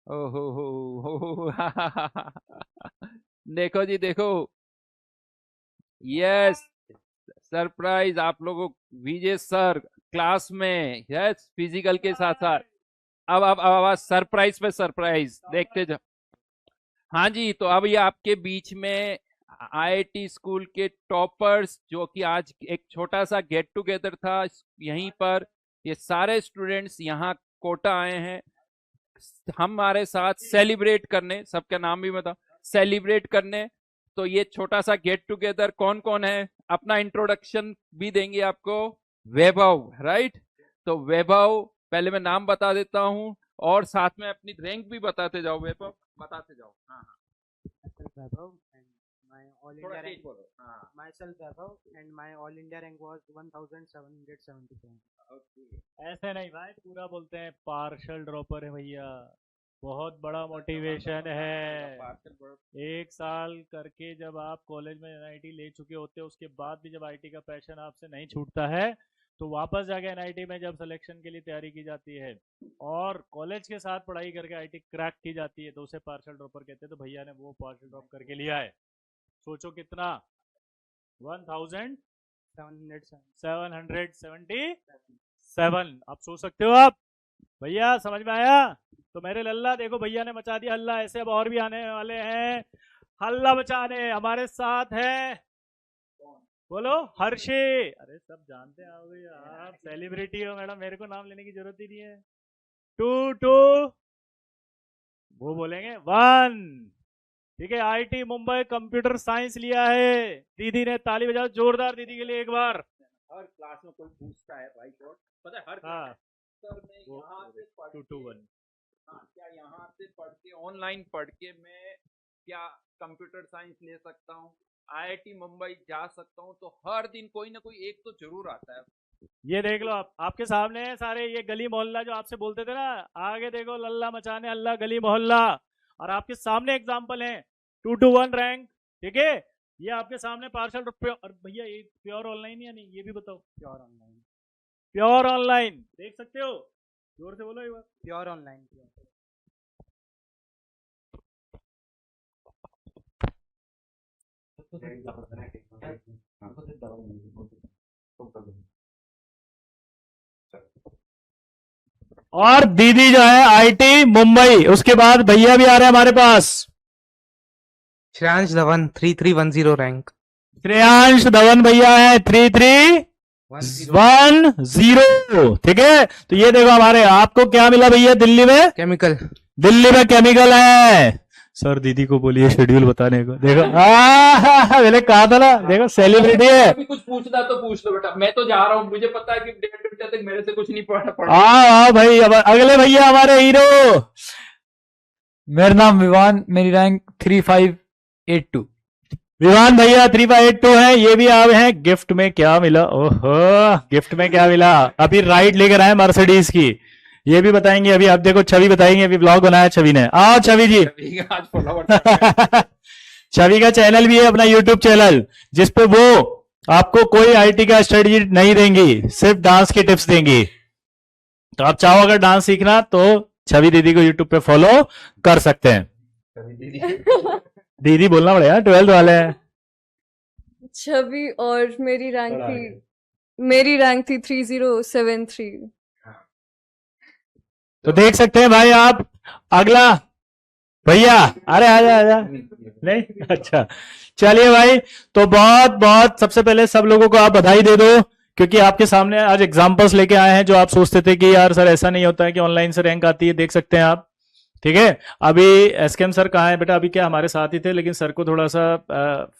ओहो हो देखो जी देखो। यस, सरप्राइज आप लोगों को विजय सर क्लास में, यस फिजिकल के साथ साथ। अब आवाज सरप्राइज पे सरप्राइज देखते जाओ। हाँ जी, तो अब ये आपके बीच में आईआईटी स्कूल के टॉपर्स, जो कि आज एक छोटा सा गेट टुगेदर था यहीं पर, ये सारे स्टूडेंट्स यहाँ कोटा आए हैं हमारे साथ सेलिब्रेट करने। सबका नाम भी बता, सेलिब्रेट करने। तो ये छोटा सा गेट टुगेदर कौन कौन है, अपना इंट्रोडक्शन भी देंगे आपको। वैभव, राइट? तो वैभव, पहले मैं नाम बता देता हूँ और साथ में अपनी रैंक भी बताते जाओ। वैभव बताते जाओ। हाँ हाँ, Myself Vaibhav and my all थोड़ा India तेज rank. बोलो। हाँ, Myself Vaibhav and my all India rank was 1777. Okay. ऐसे नहीं भाई, पूरा बोलते हैं। पार्शल ड्रॉपर है भैया, बहुत बड़ा मोटिवेशन है। एक साल करके जब आप कॉलेज में एनआईटी ले चुके होते हो, उसके बाद भी जब आईटी का पैशन आपसे नहीं छूटता है, तो वापस जाके एनआईटी में जब सिलेक्शन के लिए तैयारी की जाती है और कॉलेज के साथ पढ़ाई करके आईटी क्रैक की जाती है, तो उसे पार्शल ड्रॉपर कहते हैं। तो भैया ने वो पार्शल ड्रॉप करके लिया है। सोचो कितना, 1777। आप सोच सकते हो आप। भैया समझ में आया? तो मेरे लल्ला देखो, भैया ने मचा दिया हल्ला। ऐसे अब और भी आने वाले हैं हल्ला मचाने। हमारे साथ है, बोलो, हर्षे। अरे सब जानते हैं आप, भैया आप सेलिब्रिटी हो मैडम, मेरे को नाम लेने की जरूरत ही नहीं है। 2 2 वो बोलेंगे 1। ठीक है, आईटी मुंबई कंप्यूटर साइंस लिया है। दीदी ने ताली बजाओ जोरदार दीदी के लिए एक बार। हर क्लास में कोई पूछता है भाई, तो पता है हर हाँ, सर मैं यहाँ से पढ़ 2 के, 2 1 हाँ, क्या यहाँ से पढ़ के, ऑनलाइन पढ़ के मैं क्या कंप्यूटर साइंस ले सकता हूँ, आईआईटी मुंबई जा सकता हूँ? तो हर दिन कोई ना कोई एक तो जरूर आता है। ये देख लो आप, आपके सामने है सारे, ये गली मोहल्ला जो आपसे बोलते थे ना, आगे देखो लल्ला मचाने अल्लाह गली मोहल्ला। और आपके सामने एग्जाम्पल है 2 2 1 रैंक। ठीक है, ये आपके सामने पार्शल। और भैया ये प्योर ऑनलाइन या नहीं, ये भी बताओ। Pure online. प्योर ऑनलाइन देख सकते हो, जोर से बोलो एक बार। Pure online. और दीदी जो है आईटी मुंबई, उसके बाद भैया भी आ रहे हैं हमारे पास। श्रेयांश धवन 3310 रैंक। श्रेयांश धवन भैया है 3310। ठीक है, तो ये देखो हमारे, आपको क्या मिला भैया दिल्ली में? केमिकल। दिल्ली में केमिकल है। सर दीदी को बोलिए शेड्यूल बताने को। देखो मैंने कहा था ना, देखो सेलिब्रिटी है। अभी कुछ पूछना तो पूछ लो बेटा, मैं तो जा रहा हूँ, मुझे पता है कि 1:30 बजे तक मेरे से कुछ नहीं पढ़ा। आओ भाई, अब अगले भैया हमारे हीरो। मेरा नाम विवान, मेरी रैंक 3582। विवान भैया 3582 है। ये भी आए हैं। गिफ्ट में क्या मिला? ओहो, गिफ्ट में क्या मिला? अभी राइड लेकर आए मर्सिडीज की, ये भी बताएंगे। अभी आप देखो, छवि बताएंगे। अभी ब्लॉग बनाया छवि ने। आओ छवि जी। आज फॉलोवर छवि का चैनल भी है, अपना यूट्यूब चैनल, जिसपे वो आपको कोई आईटी का स्ट्रेटजी नहीं देंगी, सिर्फ डांस की टिप्स देंगी। तो आप चाहो अगर डांस सीखना तो छवि दीदी को यूट्यूब पे फॉलो कर सकते हैं। दीदी बोलना पड़ेगा, 12th वाले हैं। छवि, और मेरी रैंक थी 3073। तो देख सकते हैं भाई आप। अगला भैया, अरे आजा आजा। नहीं, अच्छा चलिए भाई। तो बहुत बहुत सबसे पहले सब लोगों को आप बधाई दे दो, क्योंकि आपके सामने आज एग्जांपल्स लेके आए हैं जो आप सोचते थे कि यार सर ऐसा नहीं होता है कि ऑनलाइन से रैंक आती है। देख सकते हैं आप। ठीक है, अभी एसकेएम सर कहाँ है बेटा? अभी क्या हमारे साथ ही थे, लेकिन सर को थोड़ा सा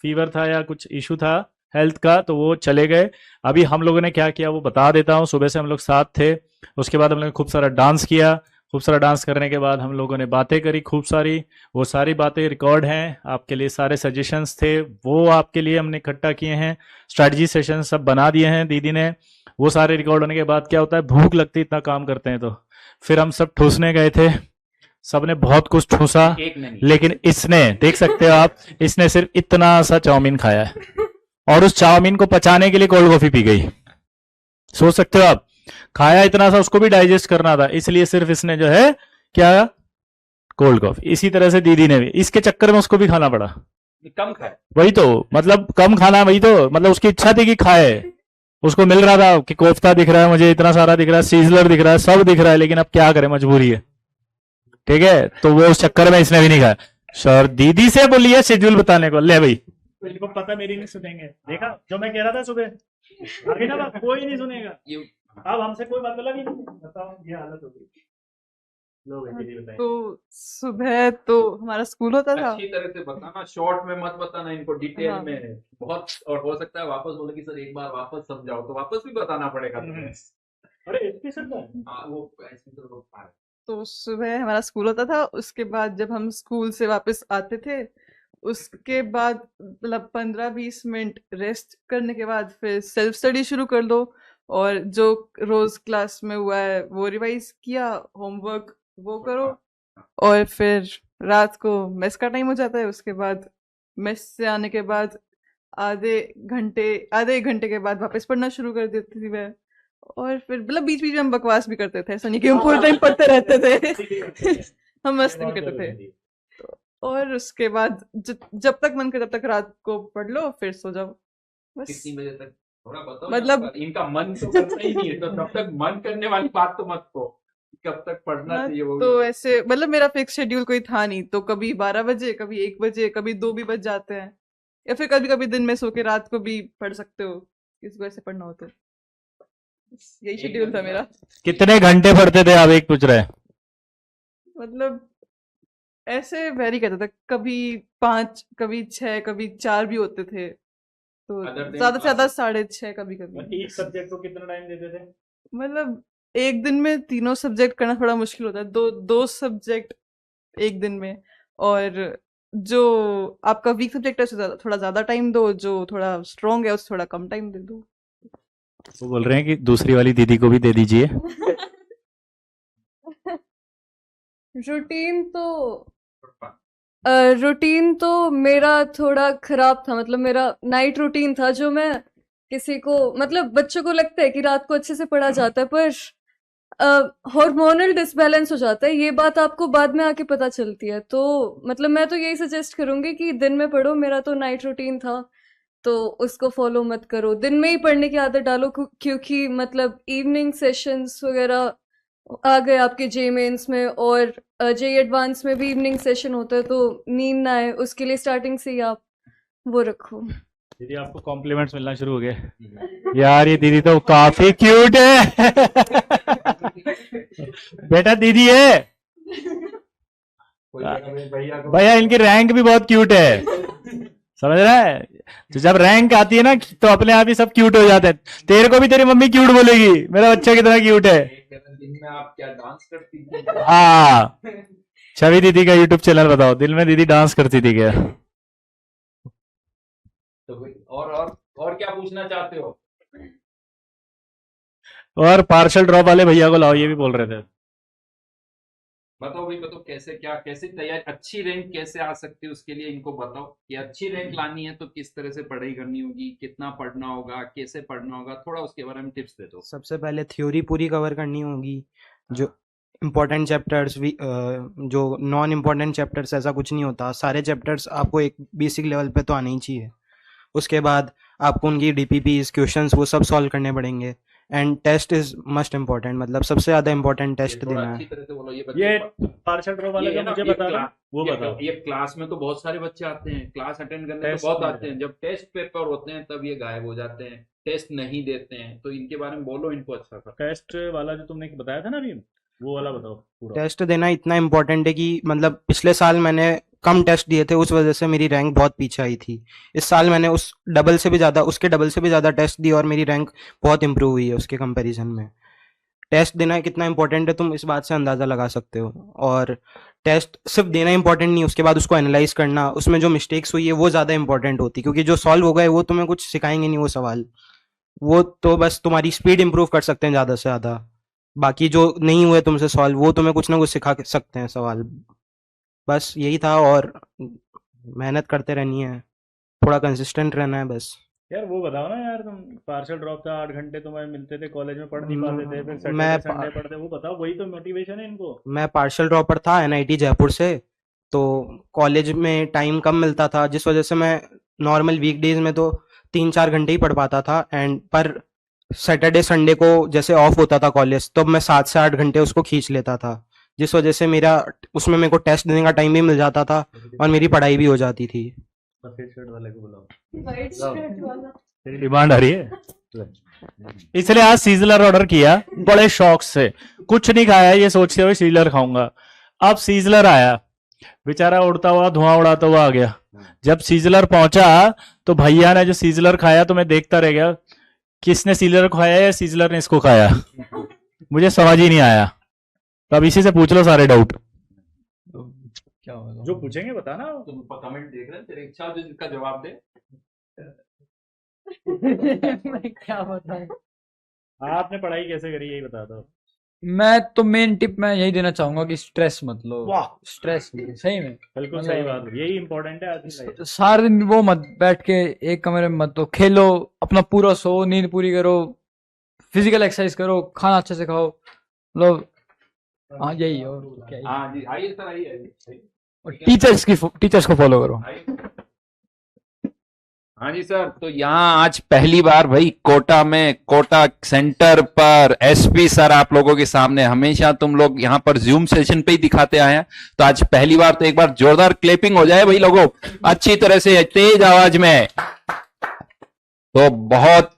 फीवर था या कुछ इशू था हेल्थ का, तो वो चले गए। अभी हम लोगों ने क्या किया वो बता देता हूँ। सुबह से हम लोग साथ थे, उसके बाद हम लोगों ने खूब सारा डांस किया। खूब सारा डांस करने के बाद हम लोगों ने बातें करी खूब सारी। वो सारी बातें रिकॉर्ड हैं आपके लिए। सारे सजेशंस थे वो आपके लिए हमने इकट्ठा किए हैं। स्ट्रैटेजी सेशन सब बना दिए हैं दीदी ने। वो सारे रिकॉर्ड होने के बाद क्या होता है, भूख लगती इतना काम करते हैं। तो फिर हम सब ठूसने गए थे, सबने बहुत कुछ ठूसा, लेकिन इसने, देख सकते हो आप, इसने सिर्फ इतना सा चाउमीन खाया है और उस चाउमीन को पचाने के लिए कोल्ड कॉफी पी गई। सोच सकते हो आप, खाया इतना सा, उसको भी डाइजेस्ट करना था, इसलिए सिर्फ इसने जो है क्या, कोल्ड कॉफी। इसी तरह से दीदी ने भी, इसके चक्कर में उसको भी खाना पड़ा। कम खाए। वही तो मतलब कम खाना, वही तो मतलब उसकी इच्छा थी कि खाए, उसको मिल रहा था कि कोफ्ता दिख रहा है मुझे, इतना सारा दिख रहा है, सीजलर दिख रहा है, सब दिख रहा है, लेकिन अब क्या करें, मजबूरी है। ठीक है, तो वो उस चक्कर में इसने भी नहीं खाया। सर दीदी से बोलिए शेड्यूल बताने को, ले भाई तो इनको पता मेरी नहीं सुनेंगे, देखा जो मैं कह रहा था सुबह, आगे ना बात कोई नहीं सुनेगा, अब हमसे कोई मतलब ही नहीं। बताओ ये हालत हो गई। लो भाई दीदी बताइए। तो सुबह तो हमारा स्कूल होता था। अच्छी तरह से बताना, शॉर्ट में मत बताना इनको, डिटेल हाँ। में बहुत, और हो सकता है वापस बोले कि सर एक बार वापस समझाओ, तो वापस भी बताना पड़ेगा तुम्हें। अरे एसपी सर का हाँ, वो ऐसे तो लोग आ रहे हैं। तो सुबह हमारा स्कूल होता था, उसके बाद जब हम स्कूल से वापस आते थे, उसके बाद मतलब 15-20 मिनट रेस्ट करने के बाद फिर सेल्फ स्टडी शुरू कर दो, और जो रोज क्लास में हुआ है वो रिवाइज किया, होमवर्क वो करो, और फिर रात को मेस का टाइम हो जाता है। उसके बाद मेस से आने के बाद आधे एक घंटे के बाद वापस पढ़ना शुरू कर देती थी मैं, और फिर मतलब बीच बीच में हम बकवास भी करते थे, ऐसा नहीं कि हम पूरे टाइम पढ़ते रहते थे। हम मस्ती भी करते थे। और उसके बाद जब तक मन करे तब तक रात को पढ़ लो, फिर सो जाओ बस। कितनी बजे तक थोड़ा बताओ। मतलब- यार, इनका मन तो करता ही नहीं है, तो तब तक मन करने वाली बात तो मत को, कब तक पढ़ना हाँ, चाहिए वो तो ऐसे मतलब मेरा फिक्स शेड्यूल कोई था नहीं, तो कभी 12 बजे, कभी 1 बजे, कभी 2 भी बज जाते हैं, या फिर कभी कभी दिन में सो के रात को भी पढ़ सकते हो, किसको ऐसे पढ़ना होता है। बस यही शेड्यूल था मेरा। कितने घंटे पढ़ते थे आप, एक पूछ रहे हैं। मतलब ऐसे वेरी करता था, कभी 5, कभी 6, कभी 4 भी होते थे, तो Other than ज्यादा से ज्यादा classes? 6:30 कभी कभी। एक सब्जेक्ट को कितना टाइम देते थे? मतलब एक दिन में 3 सब्जेक्ट करना थोड़ा मुश्किल होता है, दो सब्जेक्ट एक दिन में, और जो आपका वीक सब्जेक्ट है उसे थोड़ा ज्यादा टाइम दो, जो थोड़ा स्ट्रॉन्ग है उसे थोड़ा कम टाइम दे दो। वो बोल रहे हैं कि दूसरी वाली दीदी को भी दे दीजिए। रूटीन तो मेरा थोड़ा खराब था, मतलब मेरा नाइट रूटीन था, जो मैं किसी को मतलब बच्चों को लगता है कि रात को अच्छे से पढ़ा जाता है, पर हार्मोनल डिसबैलेंस हो जाता है, ये बात आपको बाद में आके पता चलती है। तो मतलब मैं तो यही सजेस्ट करूंगी कि दिन में पढ़ो। मेरा तो नाइट रूटीन था, तो उसको फॉलो मत करो, दिन में ही पढ़ने की आदत डालो, क्योंकि मतलब इवनिंग सेशंस वगैरह आ गए आपके जे मेंस में, और जे एडवांस में भी इवनिंग सेशन होता है, तो नींद ना आए उसके लिए स्टार्टिंग से ही आप वो रखो। दीदी आपको कॉम्प्लीमेंट्स मिलना शुरू हो गए। यार ये दीदी तो काफी क्यूट है। बेटा दीदी है भैया, इनकी रैंक भी बहुत क्यूट है, समझ रहा है। तो जब रैंक आती है ना तो अपने आप ही सब क्यूट हो जाते हैं। तेरे को भी तेरी मम्मी क्यूट बोलेगी, मेरा बच्चा कितना क्यूट है। दिन में आप क्या डांस करती थी? हाँ, छवि दीदी का यूट्यूब चैनल बताओ, दिल में दीदी डांस करती थी क्या? तो और क्या पूछना चाहते हो? और पार्शल ड्रॉप वाले भैया को लाओ, ये भी बोल रहे थे। बताओ भाई, बताओ कैसे तैयारी, अच्छी रैंक कैसे आ सकती है, उसके लिए इनको बताओ कि अच्छी रैंक लानी है तो किस तरह से पढ़ाई करनी होगी, कितना पढ़ना होगा, कैसे पढ़ना होगा, थोड़ा उसके बारे में टिप्स दे दो। सबसे पहले थ्योरी पूरी कवर करनी होगी, जो इम्पोर्टेंट चैप्टर्स भी, जो नॉन इम्पोर्टेंट चैप्टर्स ऐसा कुछ नहीं होता, सारे चैप्टर्स आपको एक बेसिक लेवल पे तो आने ही चाहिए। उसके बाद आपको उनकी डीपीपीज, क्वेश्चंस वो सब सॉल्व करने पड़ेंगे, and test is must important, मतलब सबसे ज़्यादा इम्पोर्टेंट टेस्ट थोड़ा देना अच्छी है। तरह से बोलो, ये पार्शल ड्रॉप वाला ये जो है ना, मुझे ये बता रहा वो ये- बताओ। ये क्लास में तो बहुत सारे बच्चे आते हैं, क्लास अटेंड करने तो टेस्ट बहुत में आते हैं, जब टेस्ट पेपर होते हैं तब ये गायब हो जाते हैं, टेस्ट नहीं देते हैं, तो इनके बारे में बोलो इनको अच्छा सा। टेस्ट वाला जो तुमने बताया था ना अभी, वो वाला बताओ पूरा। टेस्ट देना इतना इम्पोर्टेंट है कि मतलब पिछले साल मैंने कम टेस्ट दिए थे, उस वजह से मेरी रैंक बहुत पीछे आई थी। इस साल मैंने उसके डबल से भी ज़्यादा टेस्ट दिए, और मेरी रैंक बहुत इंप्रूव हुई है उसके कंपैरिजन में। टेस्ट देना कितना इंपॉर्टेंट है तुम इस बात से अंदाज़ा लगा सकते हो। और टेस्ट सिर्फ देना इंपॉर्टेंट नहीं, उसके बाद उसको एनालाइज करना, उसमें जो मिस्टेक्स हुई है वो ज़्यादा इंपॉर्टेंट होती, क्योंकि जो सॉल्व हो गए वो तुम्हें कुछ सिखाएंगे नहीं वो सवाल, वो तो बस तुम्हारी स्पीड इंप्रूव कर सकते हैं ज़्यादा से ज़्यादा। बाकी जो नहीं हुए तुमसे सॉल्व, वो तुम्हें कुछ ना कुछ सिखा सकते हैं सवाल। बस यही था, और मेहनत करते रहनी है, थोड़ा कंसिस्टेंट रहना है बस। यार वो बताओ ना यार, तुम पार्शियल ड्रॉप था, 8 घंटे तुम्हें मिलते थे कॉलेज में, पढ़ नहीं पाते थे, फिर मैं सैटरडे संडे पढ़ते, वो बताओ, वही तो मोटिवेशन है इनको। मैं पार्शियल ड्रॉपर था एनआईटी जयपुर से। तो कॉलेज में टाइम कम मिलता था, जिस वजह से मैं नॉर्मल वीकडेज में तो 3-4 घंटे ही पढ़ पाता था। एंड पर सैटरडे संडे को जैसे ऑफ होता था कॉलेज, तब मैं 7 से 8 घंटे उसको खींच लेता था, जिस वजह से मेरा उसमें मेरे को टेस्ट देने का टाइम भी मिल जाता था और मेरी पढ़ाई भी हो जाती थी। सफेद शर्ट वाले को बुलाओ, वाइट शर्ट वाला तेरी डिमांड आ रही है। इसलिए आज सीजलर ऑर्डर किया बड़े शौक से, कुछ नहीं खाया ये सोचते हुए सीजलर खाऊंगा। अब सीजलर आया, बेचारा उड़ता हुआ धुआं उड़ाता हुआ आ गया। जब सीजलर पहुंचा तो भैया ने जो सीजलर खाया तो मैं देखता रह गया, किसने सीजलर को खाया या सीजलर ने इसको खाया, मुझे समझ ही नहीं आया। तो अब इसी से पूछ लो सारे डाउट, क्या होगा? जो पूछेंगे बताना। तुम कमेंट देख रहे हैं, तेरी इच्छा हो जिसका जवाब दे। मैं क्या बताऊं? आपने पढ़ाई कैसे करी यही बता दो। मैं तो मेन टिप मैं यही देना चाहूंगा कि स्ट्रेस मत लो। वाह, स्ट्रेस नहीं, सही में बिल्कुल मतलब- सही बात, यही इंपॉर्टेंट है आज की लाइफ। सारे दिन वो मत बैठ के एक कमरे में मत, तो खेलो, अपना पूरा सो, नींद पूरी करो, फिजिकल एक्सरसाइज करो, खाना अच्छे से खाओ, मतलब हाँ यही है, और क्या ही। हाँ जी, आइए सर, आइए। और टीचर्स को फॉलो करो। हाँ जी सर, तो यहाँ आज पहली बार भाई कोटा में, कोटा सेंटर पर एसपी सर आप लोगों के सामने, हमेशा तुम लोग यहाँ पर जूम सेशन पे ही दिखाते आए हैं, तो आज पहली बार तो एक बार जोरदार क्लैपिंग हो जाए भाई लोगों, अच्छी तरह से तेज आवाज में। तो बहुत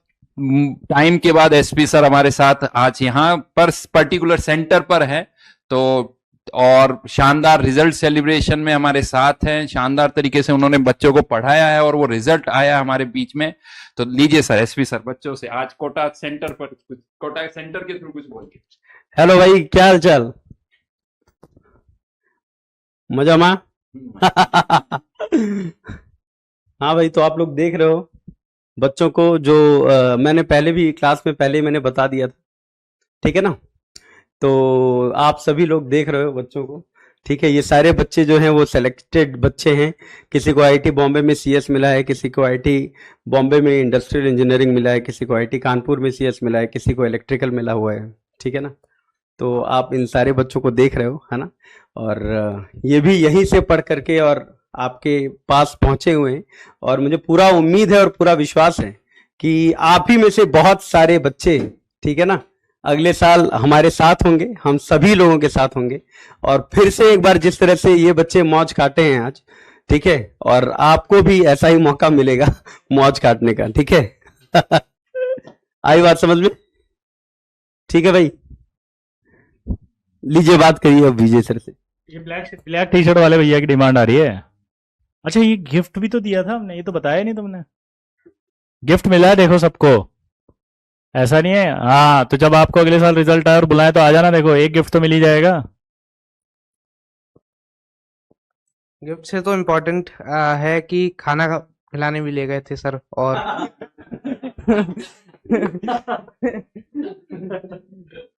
टाइम के बाद एसपी सर हमारे साथ आज यहाँ पर पर्टिकुलर सेंटर पर है, तो और शानदार रिजल्ट सेलिब्रेशन में हमारे साथ हैं, शानदार तरीके से उन्होंने बच्चों को पढ़ाया है और वो रिजल्ट आया हमारे बीच में। तो लीजिए सर, एसपी सर बच्चों से आज कोटा सेंटर पर कुछ, कोटा सेंटर के थ्रू कुछ बोलिए। हेलो भाई, क्या हाल चाल? मजा मा? हाँ भाई, तो आप लोग देख रहे हो बच्चों को, जो मैंने पहले भी क्लास में पहले ही मैंने बता दिया था, ठीक है ना? तो आप सभी लोग देख रहे हो बच्चों को, ठीक है? ये सारे बच्चे जो हैं वो सेलेक्टेड बच्चे हैं। किसी को आईआईटी बॉम्बे में सीएस मिला है, किसी को आईआईटी बॉम्बे में इंडस्ट्रियल इंजीनियरिंग मिला है, किसी को आईआईटी कानपुर में सीएस मिला है, किसी को इलेक्ट्रिकल मिला हुआ है, ठीक है ना? तो आप इन सारे बच्चों को देख रहे हो, है ना? और ये भी यहीं से पढ़ करके और आपके पास पहुंचे हुए हैं, और मुझे पूरा उम्मीद है और पूरा विश्वास है कि आप ही में से बहुत सारे बच्चे, ठीक है ना, अगले साल हमारे साथ होंगे, हम सभी लोगों के साथ होंगे, और फिर से एक बार जिस तरह से ये बच्चे मौज काटे हैं आज, ठीक है, और आपको भी ऐसा ही मौका मिलेगा मौज काटने का, ठीक है? आई बात समझ में? ठीक है भाई, लीजिए बात करिए अब विजय सर से। ये ब्लैक टी शर्ट वाले भैया की डिमांड आ रही है। अच्छा, ये गिफ्ट भी तो दिया था हमने, ये तो बताया नहीं तुमने। गिफ्ट मिला है देखो सबको, ऐसा नहीं है? हाँ, तो जब आपको अगले साल रिजल्ट आए और बुलाए तो आ जाना, देखो एक गिफ्ट तो मिल ही जाएगा। गिफ्ट से तो इम्पोर्टेंट है कि खाना खिलाने भी ले गए थे सर, और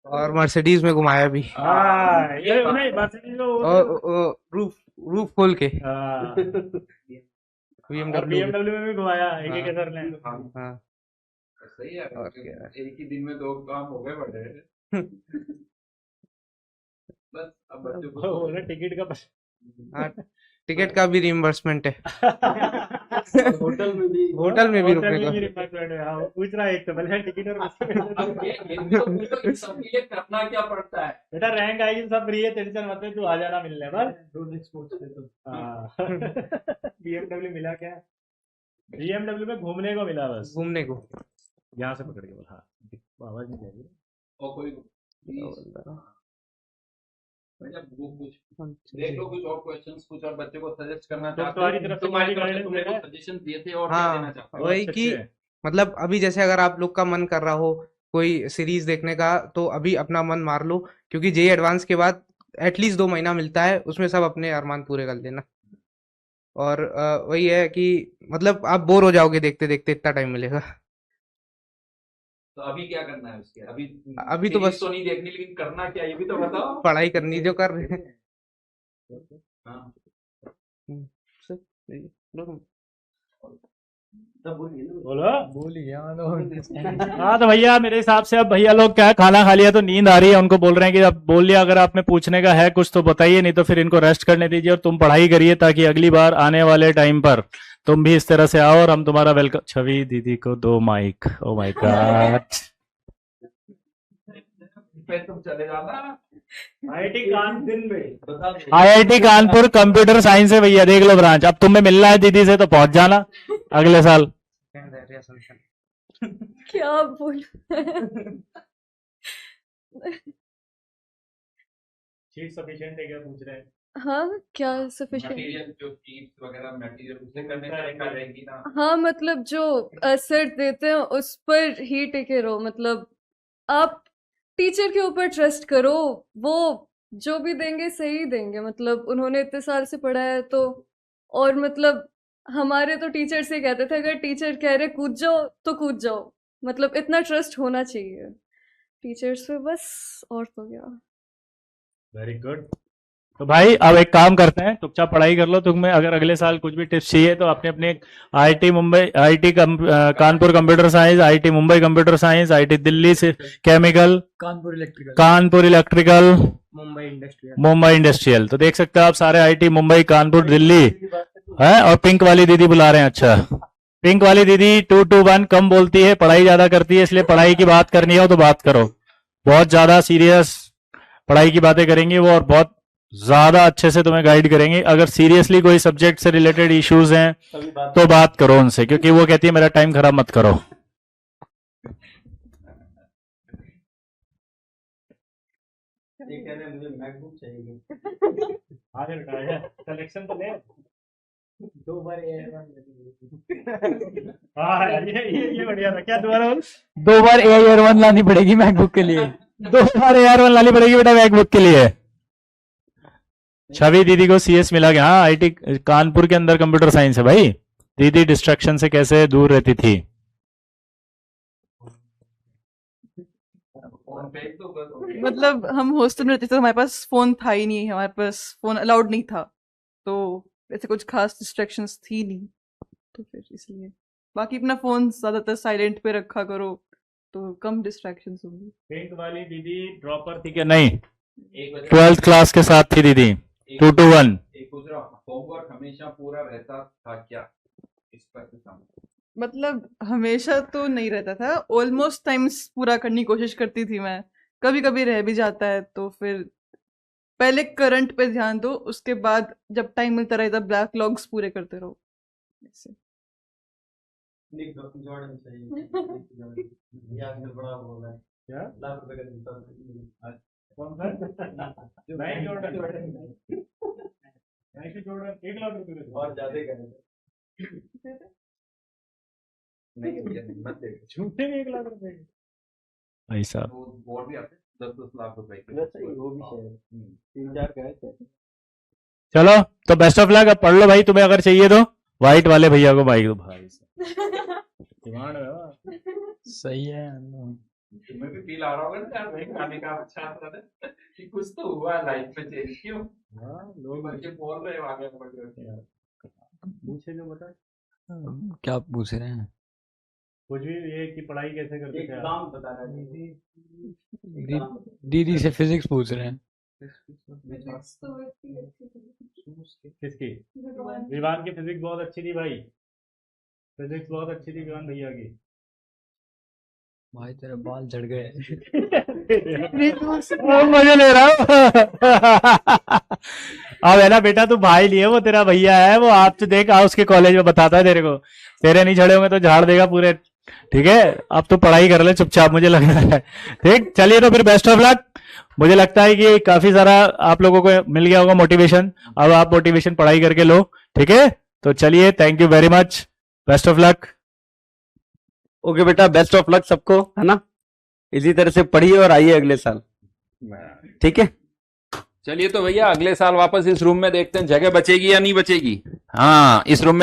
और मर्सिडीज में घुमाया भी, हाँ, ये उन्हें Mercedes को वो- और रूफ खोल के हाँ, BMW BMW में भी घुमाया एक एक सर ने। हाँ, सही है, और क्या? एक ही दिन में 2 काम हो गए बड़े। बस अब बच्चों वो को बोले टिकट का हाँ, टिकट का भी रिइंबर्समेंट है, होटल में भी होटल में भी रुकने होटल में का। भी reimbursement है। हाँ, वो पूछ रहा है एक तो पहले टिकट और अब ये भी तो पूछो, इन सब के लिए करना क्या पड़ता है। बेटा रैंक आएगी तो सब फ्री है, टेंशन मत ले, तू आ जाना मिलने बस। हाँ BMW मिला क्या? BMW में घूमने को मिला बस, घूमने को। यहाँ से पकड़ के बोल। हाँ, आवाज नहीं जाएगी। और कोई भैया वो कुछ देख लो, कुछ और क्वेश्चंस कुछ और बच्चे को सजेस्ट करना तो चाहते तुम्हारी तरफ से तुम्हारी कोई तरफ से guidance तुमने दे रहा कुछ है? सजेशन दिए थे और हाँ, क्या देना चाहते हो? वही कि मतलब अभी जैसे अगर आप लोग का मन कर रहा हो कोई सीरीज देखने का, तो अभी अपना मन मार लो, क्योंकि जेई एडवांस के बाद एटलीस्ट 2 महीना मिलता है, उसमें सब अपने अरमान पूरे कर लेना। और वही है कि मतलब आप बोर हो जाओगे देखते देखते, इतना टाइम मिलेगा। तो अभी क्या करना है उसके? अभी तो series बस तो नहीं देखनी, लेकिन करना क्या ये भी तो बताओ। पढ़ाई करनी जो कर रहे हैं। हाँ। बोलो। भूल ही गया हाँ तो भैया मेरे हिसाब से अब भैया लोग क्या है, खाना खा लिया तो नींद आ रही है, उनको बोल रहे हैं कि अब बोल लिया, अगर आप में पूछने का है कुछ तो बताइए, नहीं तो फिर इनको रेस्ट करने दीजिए और तुम पढ़ाई करिए, ताकि अगली बार आने वाले टाइम पर तुम भी इस तरह से आओ और हम तुम्हारा वेलकम। छवि दीदी को 2 माइक। Oh my God. तुम चले जाना। आईआईटी कानपुर कंप्यूटर साइंस है भैया, देख लो ब्रांच। अब तुम्हें मिलना है दीदी से तो पहुंच जाना अगले साल। क्या बोलूं? सीट सफिशिएंट है क्या पूछ रहे हैं? हाँ, क्या सफिशिएंट? मटेरियल जो शीट्स वगैरह मटेरियल उसे करने का एक रहेगी ना। हाँ, मतलब जो सर देते हैं उस पर ही टिके रहो, मतलब आप टीचर के ऊपर ट्रस्ट करो, वो जो भी देंगे सही देंगे, मतलब उन्होंने इतने साल से पढ़ा है तो। और मतलब हमारे तो टीचर से कहते थे अगर टीचर कह रहे कूद जाओ तो कूद जाओ, मतलब इतना ट्रस्ट होना चाहिए टीचर्स पे बस, और तो क्या। Very good. तो भाई अब एक काम करते हैं, चुपचाप पढ़ाई कर लो। तुम्हें अगर अगले साल कुछ भी टिप्स चाहिए तो अपने अपने IIT Mumbai, IIT Kanpur computer science, IIT Mumbai computer science, IIT Delhi से chemical, Kanpur electrical, Mumbai industrial. तो देख सकते हो आप सारे आईआईटी मुंबई, कानपुर, दिल्ली है। और पिंक वाली दीदी बुला रहे हैं। अच्छा, पिंक वाली दीदी 221 कम बोलती है, पढ़ाई ज्यादा करती है, इसलिए पढ़ाई की बात करनी हो तो बात करो। बहुत ज्यादा सीरियस पढ़ाई की बातें करेंगी वो, और बहुत ज्यादा अच्छे से तुम्हें गाइड करेंगे। अगर सीरियसली कोई सब्जेक्ट से रिलेटेड इश्यूज हैं तो बात करो उनसे, क्योंकि वो कहती है मेरा टाइम खराब मत करो। ये कह रहे हैं मुझे मैकबुक चाहिए। आगे बेटा कलेक्शन तो ले। 2 बार हाँ ये बढ़िया था। क्या दोबारा बोल? 2 बार AR1 लानी पड़ेगी मैकबुक के लिए। 2 बार AR1 लानी पड़ेगी बेटा मैकबुक के लिए। छवि दीदी को CS मिला गया। हाँ, आईटी कानपुर के अंदर कंप्यूटर साइंस है भाई। दीदी डिस्ट्रैक्शन से कैसे दूर रहती थी? मतलब हम हॉस्टल में रहते थे तो हमारे पास फोन था ही नहीं, हमारे पास फोन अलाउड नहीं था, तो ऐसे कुछ खास डिस्ट्रैक्शंस थी नहीं, तो फिर इसलिए बाकी अपना फोन ज्यादातर साइलेंट पे रखा करो तो कम डिस्ट्रैक्शंस होंगी। पिंक वाली दीदी ड्रॉपर थी क्या? नहीं, 12th क्लास के साथ थी दीदी। 221 एक दूसरा होमवर्क हमेशा पूरा रहता था क्या? इस पर मतलब हमेशा तो नहीं रहता था, ऑलमोस्ट टाइम्स पूरा करने की कोशिश करती थी मैं। कभी कभी रह भी जाता है तो फिर पहले करंट पे ध्यान दो, उसके बाद जब टाइम मिलता रहे तब बैकलॉग्स पूरे करते रहो। ऐसे जॉर्डन चाहिए। ये आजकल बड़ा बोल रहा है क्या? लाख रुपए का जूता। कौन सा? Nike Jordan. Nike Jordan 1 lakh रुपए का और ज्यादा करेगा। नहीं भैया मत दे। झूठे में 1 लाख रुपए भाई साहब। बोर्ड भी आते 10-10 लाख रुपए के। वो भी शायद 3-4 का है। चलो तो बेस्ट ऑफ लक। अब पढ़ लो भाई, तुम्हें अगर चाहिए तो। व्हाइट वाले भैया को माइक दो भाई। डिमांड है। सही है। तुम्हें भी फील आ रहा होगा ना यार, भाई खाने का अच्छा था कि कुछ तो हुआ लाइफ में चेंज। क्यों? हाँ, लोग बच्चे बोल रहे हो आगे बढ़ रहे हो। पूछे जो बता। क्या पूछ रहे हैं? कुछ भी, ये कि पढ़ाई कैसे करते एक थे आप? काम बता रहा है दीदी से फिजिक्स पूछ रहे हैं। किसकी? विवान की फिजिक्स बहुत अच्छी थी भाई। फिजिक्स बहुत अच्छी थी विवान भैया की। भाई तेरे बाल झड़ गए। मजे ले रहा हूँ। अब है ना बेटा, तू भाई लिए, वो तेरा भैया है, वो आप तो देख उसके कॉलेज में बताता है तेरे को। तेरे नहीं झड़े होंगे तो झाड़ देगा पूरे। ठीक है, अब तू पढ़ाई कर ले चुपचाप, मुझे लग रहा है। ठीक, चलिए तो फिर बेस्ट ऑफ लक। मुझे लगता है कि काफी सारा आप लोगों को मिल गया होगा मोटिवेशन। अब आप मोटिवेशन पढ़ाई करके लो। ठीक है, तो चलिए, thank you very much, best of luck. Okay बेटा, बेस्ट ऑफ लक सबको, है ना। इसी तरह से पढ़िए और आइए अगले साल। ठीक है, चलिए तो भैया अगले साल वापस इस रूम में देखते हैं जगह बचेगी या नहीं बचेगी। हाँ, इस रूम में